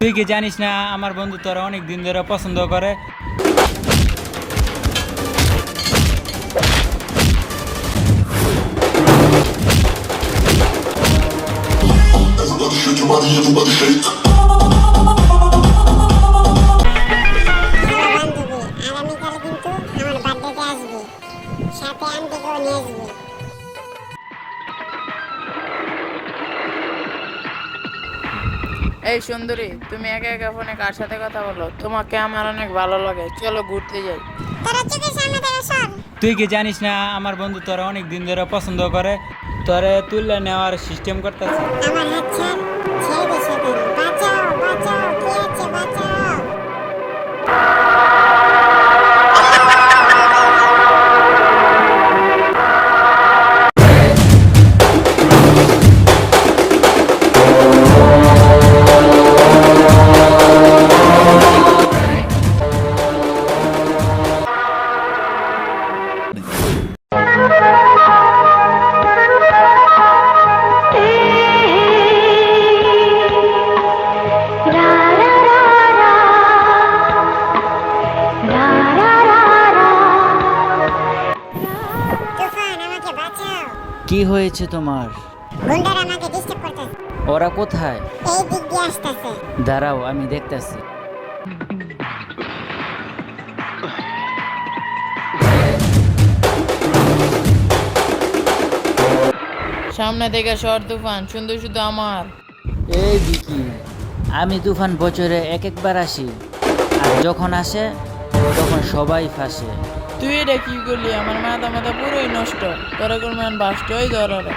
তুই কি জানিস না আমার বন্ধু তোরা অনেক দিন ধরে পছন্দ করে। Everybody shake your body, everybody shake. Hello বান্ধবী, আগামীকাল কিন্তু আমার বার্থডেতে আসবি, সাথে আন্টিকেও নিয়ে আসবি। এই সুন্দরী, তুমি একা একা ফোনে কার সাথে কথা বলো? তোমাকে আমার অনেক ভালো লাগে, চলো ঘুরতে যাই। তোরা চোখের সামনে থেকে সর। তুই কি জানিস না আমার বন্ধু তোরা অনেক দিন ধরে পছন্দ করে, তোরে তুলে নেওয়ার সিস্টেম করতেছে। আমার হাত ছাড়, ছেড়ে দে শয়তান। বাঁচাও বাঁচাও, কে আছে বাঁচাও। তুফান, আমাকে বাঁচাও। কি হয়েছে তোমার? গুন্ডারা আমাকে ডিস্টার্ব করতেছে। ওরা কোথায়? এই দিক দিয়ে আসতেছে। দাঁড়াও, আমি দেখতেছি। সামনে থেকে সর তুফান, শুধু শুধু আমার। এই দিকি, আমি তুফান বছরে একবার আসি, আর যখন আসে তখন সবাই ফাঁসে। তুই এটা কি করলি? আমার মাথা মাথা পুরোই নষ্ট। তোরা কোন মান বাস্টই ধরে।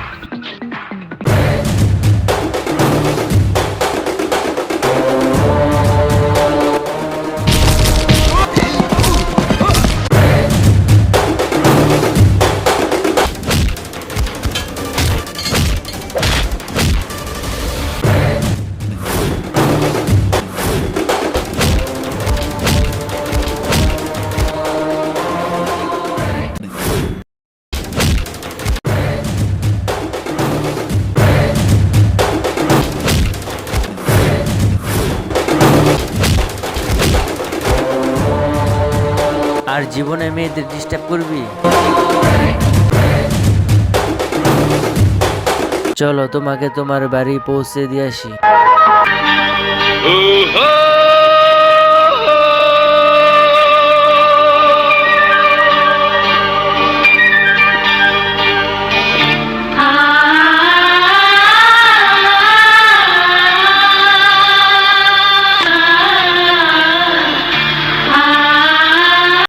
আর জীবনে মেয়েদের ডিস্টার্ব করবি? চলো তোমাকে তোমার বাড়ি পৌঁছে দিয়ে আসি।